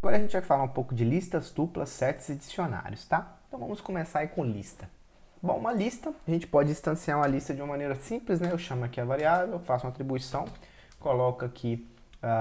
Agora a gente vai falar um pouco de listas, tuplas, sets e dicionários, tá? Então vamos começar aí com lista. Bom, uma lista, a gente pode instanciar uma lista de uma maneira simples, né? Eu chamo aqui a variável, faço uma atribuição, coloco aqui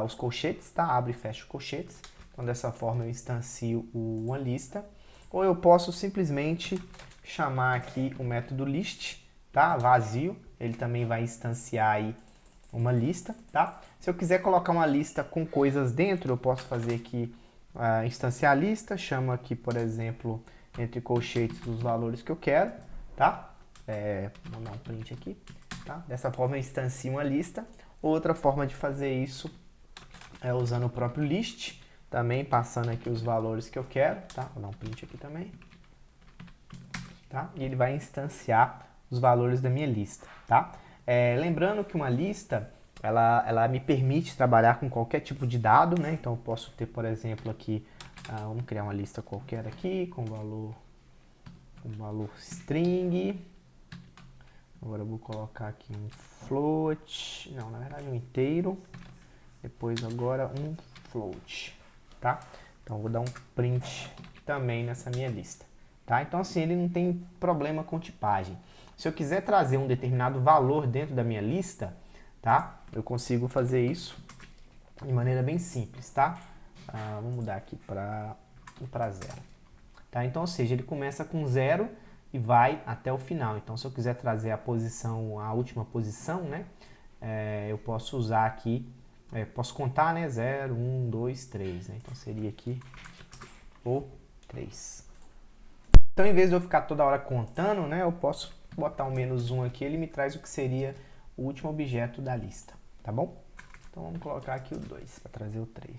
os colchetes, tá? Abre e fecha colchetes. Então dessa forma eu instancio uma lista. Ou eu posso simplesmente chamar aqui o método list, tá? Vazio, ele também vai instanciar aí uma lista, tá? Se eu quiser colocar uma lista com coisas dentro, eu posso fazer aqui instanciar a lista, chamo aqui, por exemplo, entre colchetes os valores que eu quero, tá? Vou dar um print aqui, tá? Dessa forma eu instancio uma lista. Outra forma de fazer isso é usando o próprio list, também passando aqui os valores que eu quero, tá? Vou dar um print aqui também, tá? E ele vai instanciar os valores da minha lista, tá? Lembrando que uma lista, ela me permite trabalhar com qualquer tipo de dado, né? Então eu posso ter, por exemplo, aqui, vamos criar uma lista qualquer aqui, com valor string. Agora eu vou colocar aqui um float, não, na verdade um inteiro, depois agora um float, tá? Então eu vou dar um print também nessa minha lista, tá? Então assim, ele não tem problema com tipagem. Se eu quiser trazer um determinado valor dentro da minha lista, tá? Eu consigo fazer isso de maneira bem simples, tá? Vamos mudar aqui para 0. Tá? Então, ou seja, ele começa com 0 e vai até o final. Então, se eu quiser trazer a última posição, né? Eu posso usar aqui, posso contar, né? 0, 1, 2, 3. Né? Então, seria aqui o 3. Então, em vez de eu ficar toda hora contando, né? Eu posso botar um menos 1 aqui, ele me traz o que seria o último objeto da lista, tá bom? Então, vamos colocar aqui o 2 para trazer o 3,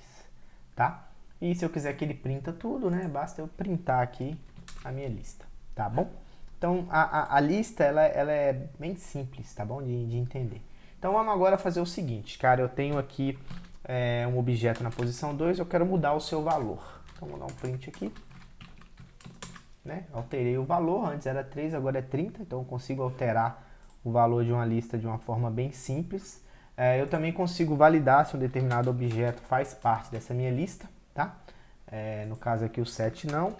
tá? E se eu quiser que ele printa tudo, né? Basta eu printar aqui a minha lista, tá bom? Então, a lista, ela é bem simples, tá bom? De entender. Então, vamos agora fazer o seguinte, cara. Eu tenho aqui um objeto na posição 2, eu quero mudar o seu valor. Então, vou dar um print aqui. Né? Alterei o valor, antes era 3, agora é 30, então eu consigo alterar o valor de uma lista de uma forma bem simples. Eu também consigo validar se um determinado objeto faz parte dessa minha lista, tá? No caso aqui o 7 não,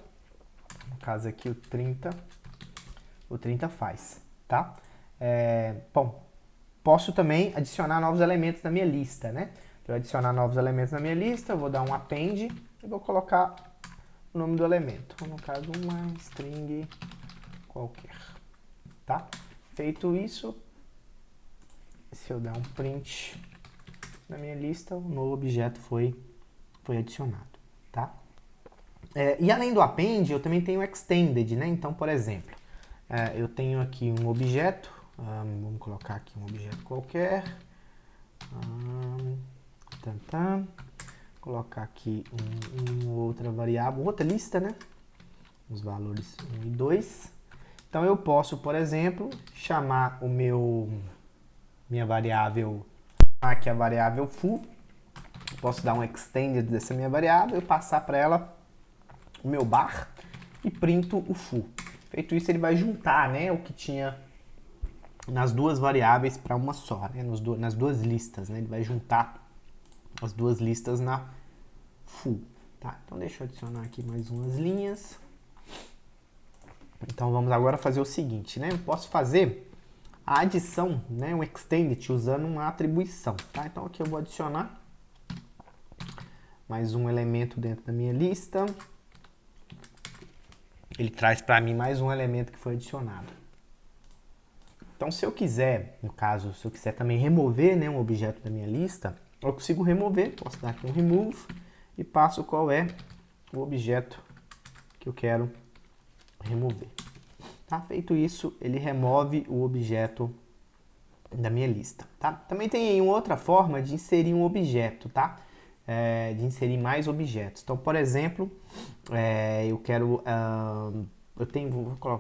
no caso aqui o 30 faz, tá? Bom, posso também adicionar novos elementos na minha lista, né? Para adicionar novos elementos na minha lista, eu vou dar um append e vou colocar o nome do elemento, no caso uma string qualquer, tá? Feito isso, se eu der um print na minha lista, o novo objeto foi adicionado, tá? E além do append, eu também tenho extended, né? Então, por exemplo, eu tenho aqui um objeto, vamos colocar aqui um objeto qualquer, colocar aqui outra variável, outra lista, né? Os valores 1 e 2. Então eu posso, por exemplo, chamar minha variável, aqui a variável full. Posso dar um extended dessa minha variável e passar para ela o meu bar e printo o full. Feito isso, ele vai juntar, né, o que tinha nas duas variáveis para uma só, né, nas duas listas, né? Ele vai juntar as duas listas na full, tá? Então deixa eu adicionar aqui mais umas linhas. Então vamos agora fazer o seguinte, né? Eu posso fazer a adição, né, um extended usando uma atribuição, tá? Então aqui eu vou adicionar mais um elemento dentro da minha lista. Ele traz para mim mais um elemento que foi adicionado. Então se eu quiser, no caso, se eu quiser também remover, né, um objeto da minha lista, eu consigo remover, posso dar aqui um remove e passo qual é o objeto que eu quero remover. Tá? Feito isso, ele remove o objeto da minha lista. Tá? Também tem uma outra forma de inserir um objeto, tá? De inserir mais objetos. Então, por exemplo, eu quero...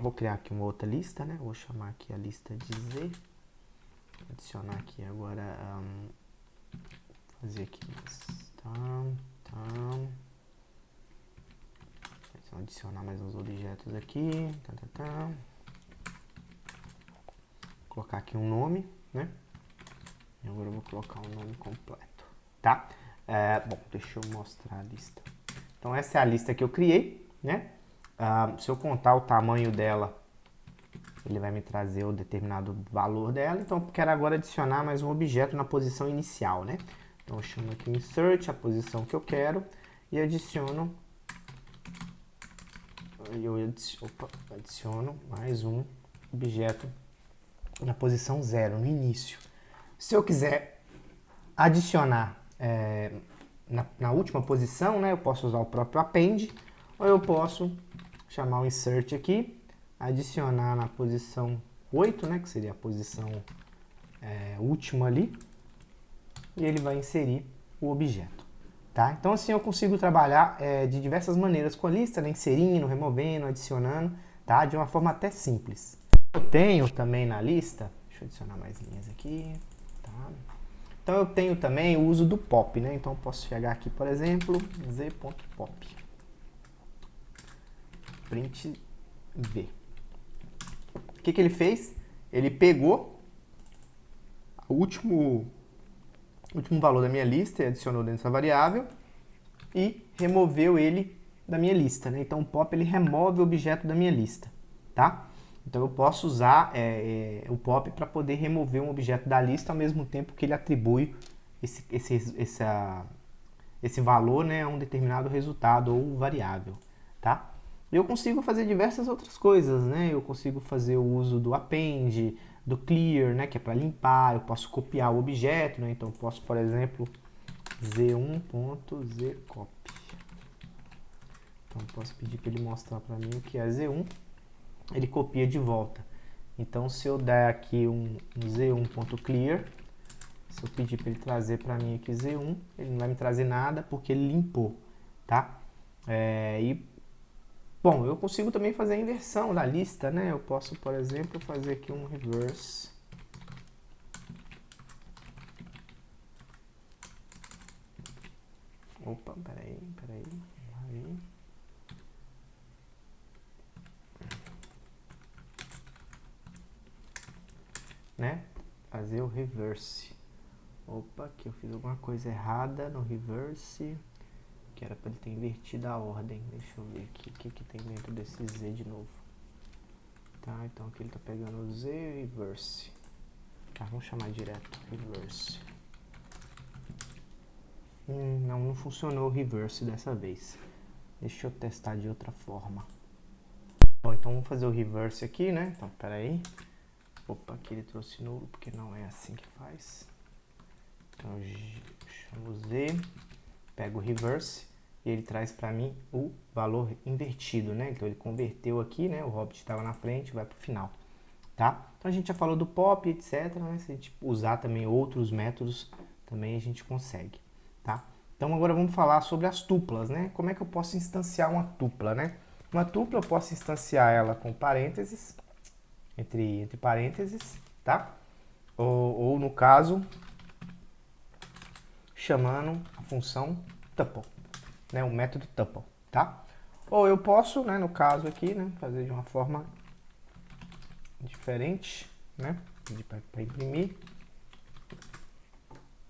vou criar aqui uma outra lista, né? Vou chamar aqui a lista de Z. Adicionar aqui agora... fazer aqui adicionar mais uns objetos aqui, colocar aqui um nome, né? E agora eu vou colocar um nome completo, tá? Bom, deixa eu mostrar a lista. Então essa é a lista que eu criei, né? Se eu contar o tamanho dela, ele vai me trazer o determinado valor dela. Então eu quero agora adicionar mais um objeto na posição inicial, né? Então eu chamo aqui insert, a posição que eu quero, e adiciono mais um objeto na posição 0, no início. Se eu quiser adicionar na última posição, né, eu posso usar o próprio append, ou eu posso chamar o insert aqui, adicionar na posição 8, né, que seria a posição última ali, e ele vai inserir o objeto. Tá? Então assim eu consigo trabalhar de diversas maneiras com a lista, né? Inserindo, removendo, adicionando, tá? De uma forma até simples. Eu tenho também na lista, deixa eu adicionar mais linhas aqui, tá? Então eu tenho também o uso do pop, né? Então eu posso chegar aqui, por exemplo, z.pop, print v. O que ele fez? Ele pegou o último valor da minha lista e adicionou dentro dessa variável e removeu ele da minha lista, né? Então o pop ele remove o objeto da minha lista, tá? Então eu posso usar o pop para poder remover um objeto da lista ao mesmo tempo que ele atribui esse valor, né, a um determinado resultado ou variável, tá? Eu consigo fazer diversas outras coisas, né? Eu consigo fazer o uso do append, do clear, né, que é para limpar. Eu posso copiar o objeto, né? Então eu posso, por exemplo, z1.zcopy. Então eu posso pedir para ele mostrar para mim o que é z1. Ele copia de volta. Então se eu der aqui um z1.clear, se eu pedir para ele trazer para mim aqui z1, ele não vai me trazer nada porque ele limpou, tá? Bom, eu consigo também fazer a inversão da lista, né? Eu posso, por exemplo, fazer aqui um reverse. Opa, peraí. Aí. Né? Fazer o reverse. Opa, aqui eu fiz alguma coisa errada no reverse. Que era para ele ter invertido a ordem. Deixa eu ver aqui o que tem dentro desse Z de novo. Tá, então aqui ele tá pegando o Z e reverse. Tá, vamos chamar direto reverse. Não funcionou o reverse dessa vez. Deixa eu testar de outra forma. Bom, então vamos fazer o reverse aqui, né? Então, peraí. Opa, aqui ele trouxe nulo, porque não é assim que faz. Então eu chamo Z, pego o reverse e ele traz para mim o valor invertido, né? Então ele converteu aqui, né? O Hobbit estava na frente, vai para o final, tá? Então a gente já falou do pop, etc, né? Se a gente usar também outros métodos, também a gente consegue, tá? Então agora vamos falar sobre as tuplas, né? Como é que eu posso instanciar uma tupla, né? Uma tupla eu posso instanciar ela com parênteses, entre parênteses, tá? Ou no caso, chamando a função tuple, né, o método tuple, tá? Ou eu posso, né, no caso aqui, né, fazer de uma forma diferente, né, pedir para imprimir,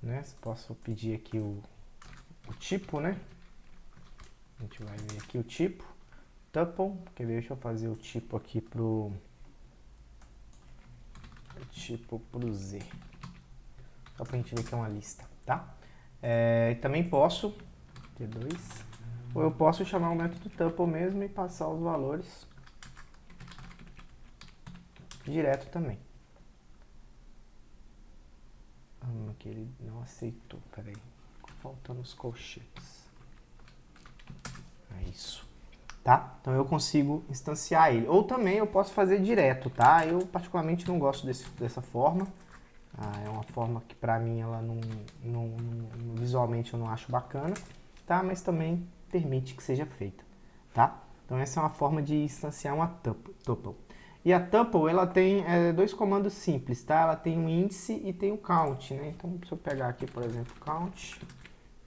né, posso pedir aqui o tipo, né, a gente vai ver aqui o tipo, tuple, quer ver, deixa eu fazer o tipo aqui pro Z, só pra gente ver que é uma lista, tá? Também posso T2, ou eu posso chamar o método tuple mesmo e passar os valores direto também. Aqui ele não aceitou, peraí, faltando os colchetes. É isso, tá? Então eu consigo instanciar ele, ou também eu posso fazer direto, tá? Eu particularmente não gosto dessa forma. É uma forma que pra mim ela visualmente eu não acho bacana, tá? Mas também permite que seja feita, tá? Então essa é uma forma de instanciar uma tuple. E a tuple ela tem dois comandos simples, tá? Ela tem um índice e tem o count, né? Então se eu pegar aqui, por exemplo, count,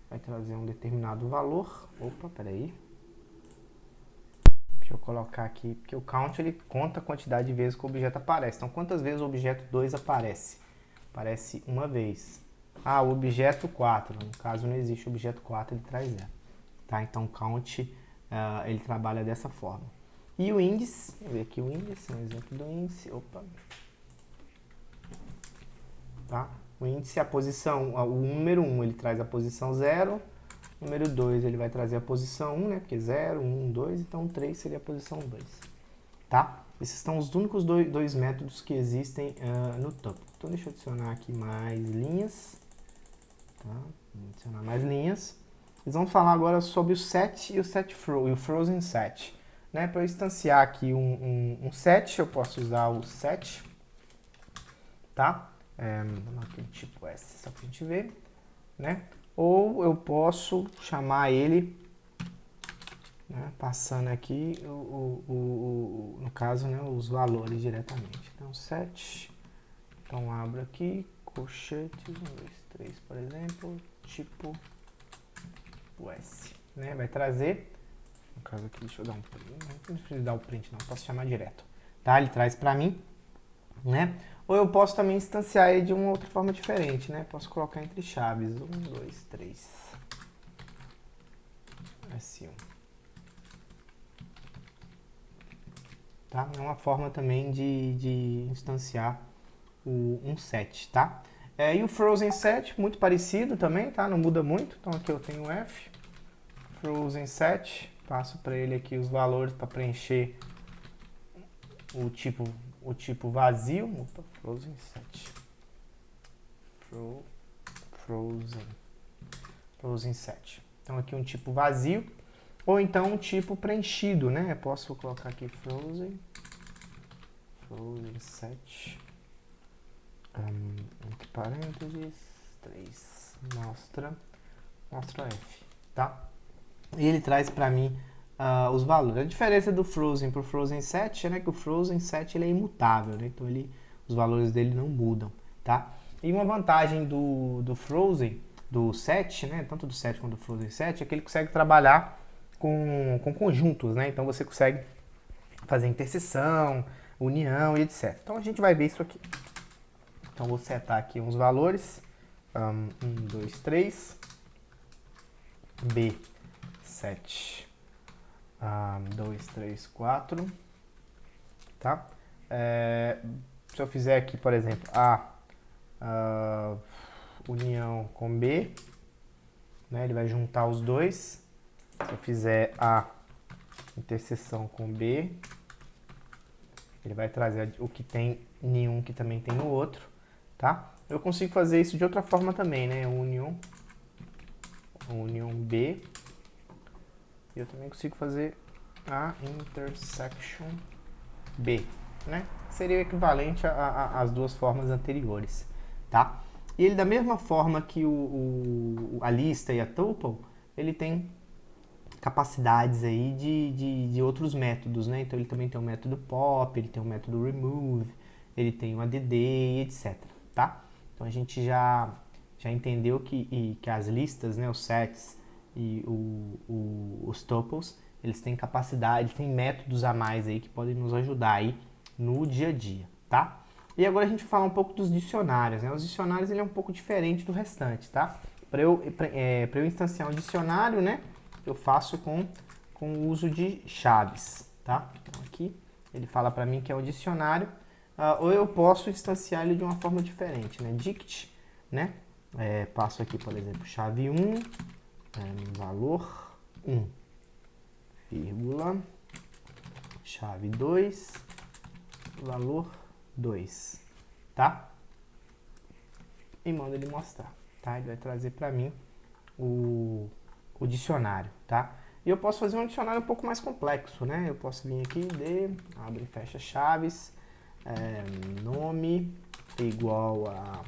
vai trazer um determinado valor. Opa, peraí. Deixa eu colocar aqui, porque o count ele conta a quantidade de vezes que o objeto aparece. Então quantas vezes o objeto 2 aparece? Aparece uma vez. O objeto 4, no caso não existe objeto 4, ele traz 0, tá? Então, count, ele trabalha dessa forma. E o índice, vou ver aqui o índice, um exemplo do índice, opa. Tá? O índice é a posição, o número 1 ele traz a posição 0, o número 2 ele vai trazer a posição 1, né? Porque 0, 1, 2, então 3 seria a posição 2. Tá? Esses são os únicos dois métodos que existem no tuple. Então deixa eu adicionar aqui mais linhas. Tá? Vou adicionar mais linhas. Eles vão falar agora sobre o set e o frozen set. Né? Para eu instanciar aqui um set, eu posso usar o set. Tá? Vamos aqui tipo S, só para a gente ver. Né? Ou eu posso chamar ele, né, passando aqui, no caso, né, os valores diretamente. Então, set. Então, abro aqui, colchetes, 1, 2, 3, por exemplo, tipo o S. Né? Vai trazer, no caso aqui, deixa eu dar um print, não precisa dar o print não, posso chamar direto. Tá? Ele traz para mim, né? Ou eu posso também instanciar ele de uma outra forma diferente, né? Posso colocar entre chaves, 1, 2, 3, S1. Tá? É uma forma também de instanciar um set, tá? E o frozen set, muito parecido também, tá? Não muda muito. Então aqui eu tenho o F, frozen set, passo para ele aqui os valores para preencher o tipo vazio. Opa, frozen set. Frozen set. Então aqui um tipo vazio, ou então um tipo preenchido, né? Eu posso colocar aqui frozen set, entre parênteses, 3, mostra F, tá? E ele traz para mim os valores. A diferença do frozen para o frozen set é, né, que o frozen set ele é imutável, né? Então os valores dele não mudam, tá? E uma vantagem do frozen, do set, né, tanto do set quanto do frozen set, é que ele consegue trabalhar com conjuntos, né? Então você consegue fazer interseção, união e etc. Então a gente vai ver isso aqui. Então vou setar aqui uns valores. 1, 2, 3. B7. 2, 3, 4. Tá? Se eu fizer aqui, por exemplo, A união com B, né, ele vai juntar os dois. Se eu fizer A interseção com B, ele vai trazer o que tem em um que também tem no outro, tá? Eu consigo fazer isso de outra forma também, né? União B. E eu também consigo fazer a intersection B, né? Seria o equivalente às duas formas anteriores, tá? E ele, da mesma forma que a lista e a tuple, ele tem capacidades aí de outros métodos, né? Então ele também tem o método pop, ele tem o método remove, ele tem o add, etc, tá? Então a gente já entendeu que as listas, né, os sets e os tuples, eles têm capacidade, têm métodos a mais aí que podem nos ajudar aí no dia a dia, tá? E agora a gente vai falar um pouco dos dicionários, né? Os dicionários ele é um pouco diferente do restante, tá? Para eu instanciar um dicionário, né, eu faço com o uso de chaves, tá? Então aqui ele fala para mim que é um dicionário, ou eu posso instanciar ele de uma forma diferente, né? Dict, né? Passo aqui, por exemplo, chave 1, valor 1, vírgula, chave 2, valor 2, tá? E mando ele mostrar, tá? Ele vai trazer para mim o dicionário, tá? E eu posso fazer um dicionário um pouco mais complexo, né? Eu posso vir aqui, abre e fecha chaves, nome igual a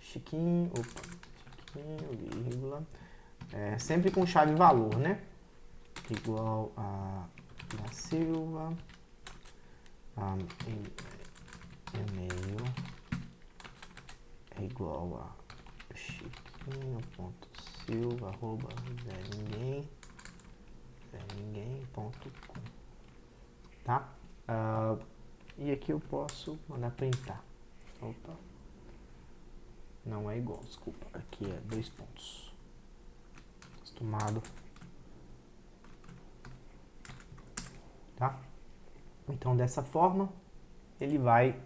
Chiquinho, vírgula, sempre com chave valor, né? Igual a da Silva, e-mail é igual a chiquinho.silva arroba zeringuém.com, tá? E aqui eu posso mandar printar. Opa, não é igual, desculpa, aqui é 2 pontos. Acostumado tá? Então, dessa forma, ele vai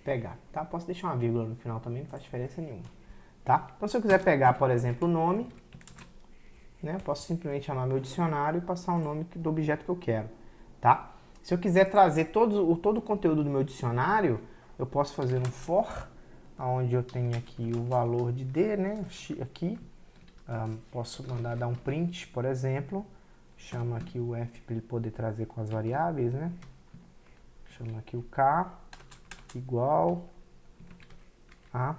pegar, tá? Posso deixar uma vírgula no final também, não faz diferença nenhuma, tá? Então, se eu quiser pegar, por exemplo, o nome, né? Eu posso simplesmente chamar meu dicionário e passar o nome do objeto que eu quero, tá? Se eu quiser trazer todo o conteúdo do meu dicionário, eu posso fazer um for, onde eu tenho aqui o valor de D, né? Aqui, posso mandar dar um print, por exemplo, chama aqui o F para ele poder trazer com as variáveis, né? Chama aqui o K igual a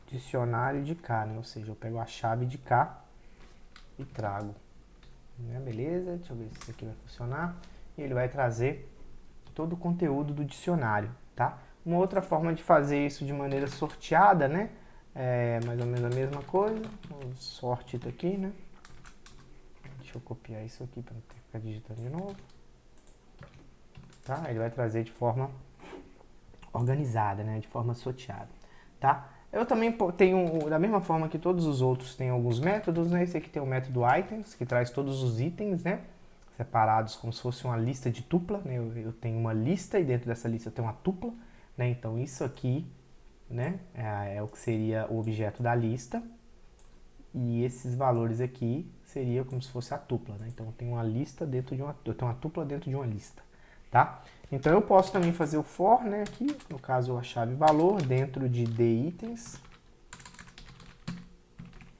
dicionário de K, né? Ou seja, eu pego a chave de K e trago, né? Beleza? Deixa eu ver se isso aqui vai funcionar. E ele vai trazer todo o conteúdo do dicionário, tá? Uma outra forma de fazer isso de maneira sorteada, né? É mais ou menos a mesma coisa. O sort tá aqui, né? Deixa eu copiar isso aqui para não ter que ficar digitando de novo. Tá? Ele vai trazer de forma organizada, né? De forma sorteada, tá? Eu também tenho, da mesma forma que todos os outros têm alguns métodos, né? Esse aqui tem o método items, que traz todos os itens, né? Separados como se fosse uma lista de tupla, né? Eu tenho uma lista e dentro dessa lista eu tenho uma tupla, né? Então isso aqui, né? É o que seria o objeto da lista e esses valores aqui seria como se fosse a tupla, né? Então eu tenho uma lista dentro de eu tenho uma tupla dentro de uma lista, tá? Então eu posso também fazer o for, né? Aqui, no caso a chave valor dentro de itens,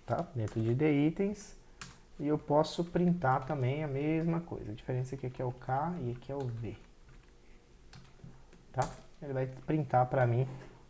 tá? Dentro de itens. E eu posso printar também a mesma coisa. A diferença é que aqui é o K e aqui é o V. Tá? Ele vai printar para mim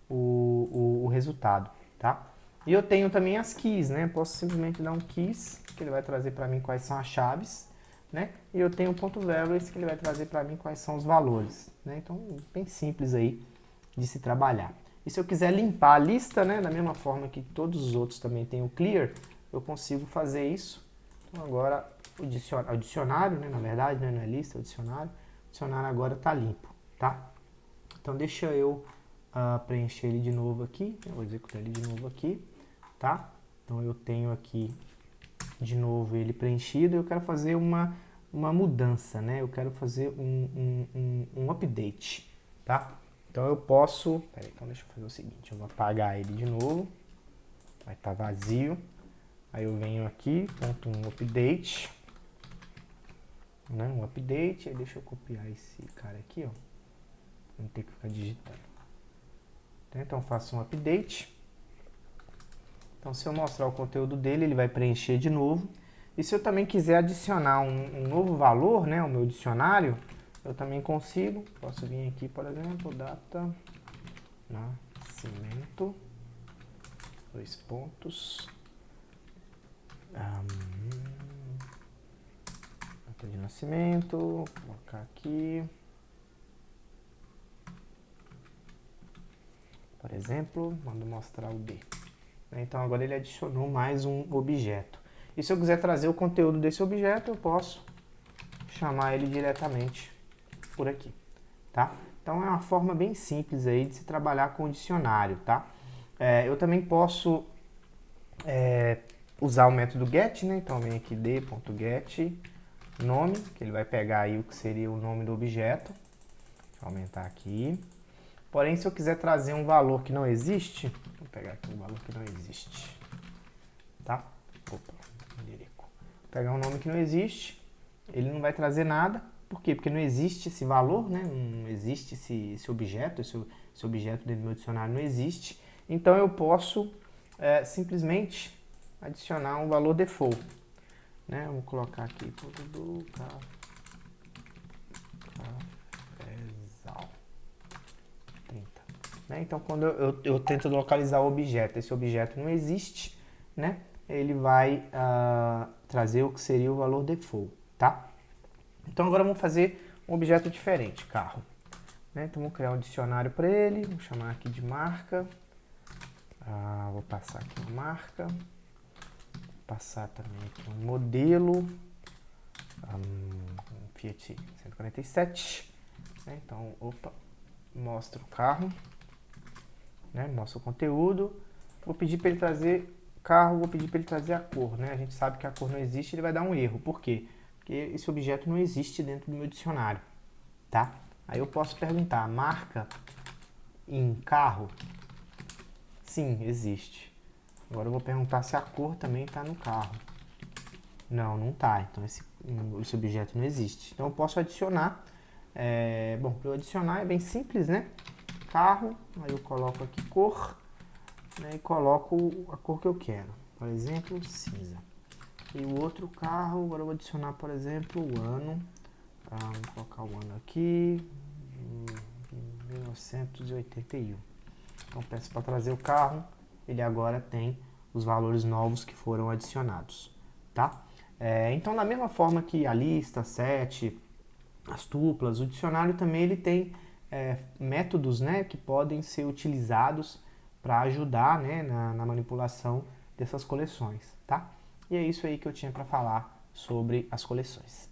o resultado, tá? E eu tenho também as keys, né? Posso simplesmente dar um keys, que ele vai trazer para mim quais são as chaves, né? E eu tenho um ponto values, que ele vai trazer para mim quais são os valores, né? Então, bem simples aí de se trabalhar. E se eu quiser limpar a lista, né? Da mesma forma que todos os outros também têm o clear, eu consigo fazer isso. Então agora o dicionário, né, na verdade, né, não é lista, é o dicionário. O dicionário agora está limpo, tá? Então deixa eu preencher ele de novo aqui. Eu vou executar ele de novo aqui, tá? Então eu tenho aqui de novo ele preenchido. Eu quero fazer uma mudança, né? Eu quero fazer um update, tá? Então eu posso... Peraí, então deixa eu fazer o seguinte. Eu vou apagar ele de novo. Vai estar vazio. Aí eu venho aqui, ponto update, né, um update, aí deixa eu copiar esse cara aqui, ó, não ter que ficar digitando. Então eu faço um update. Então se eu mostrar o conteúdo dele, ele vai preencher de novo. E se eu também quiser adicionar um novo valor, né, ao meu dicionário, eu também consigo. Posso vir aqui, por exemplo, data, nascimento, 2 pontos. Data de nascimento, vou colocar aqui, por exemplo, mando mostrar o D. Então agora ele adicionou mais um objeto. E se eu quiser trazer o conteúdo desse objeto, eu posso chamar ele diretamente por aqui, tá? Então é uma forma bem simples aí de se trabalhar com o dicionário, tá? Eu também posso usar o método get, né? Então vem aqui d.get nome, que ele vai pegar aí o que seria o nome do objeto. Deixa eu aumentar aqui. Porém, se eu quiser trazer um valor que não existe, vou pegar aqui um valor que não existe, tá? Opa, vou pegar um nome que não existe, ele não vai trazer nada. Por quê? Porque não existe esse valor, né? Não existe esse objeto, esse objeto dentro do meu dicionário não existe. Então eu posso simplesmente adicionar um valor default, né? Vou colocar aqui do cafezal 30, né? Então quando eu tento localizar o objeto, esse objeto não existe, né? Ele vai trazer o que seria o valor default, tá? Então agora vamos fazer um objeto diferente, carro, né? Então vou criar um dicionário para ele, vou chamar aqui de marca. Vou passar aqui uma marca, vou passar também aqui um modelo, um Fiat 147, né? Então, mostra o carro, né? Mostra o conteúdo, vou pedir para ele trazer carro, vou pedir para ele trazer a cor, né? A gente sabe que a cor não existe, ele vai dar um erro, por quê? Porque esse objeto não existe dentro do meu dicionário, tá? Aí eu posso perguntar, marca em carro? Sim, existe. Agora eu vou perguntar se a cor também está no carro. Não, não está. Então esse objeto não existe. Então eu posso adicionar. Bom, para eu adicionar é bem simples, né? Carro, aí eu coloco aqui cor, né, e coloco a cor que eu quero. Por exemplo, cinza. E o outro carro, agora eu vou adicionar, por exemplo, o ano. Vou colocar o ano aqui, 1981. Então peço para trazer o carro, ele agora tem os valores novos que foram adicionados, tá? Então da mesma forma que a lista, set, as tuplas, o dicionário também ele tem métodos, né, que podem ser utilizados para ajudar, né, na manipulação dessas coleções, tá? E é isso aí que eu tinha para falar sobre as coleções.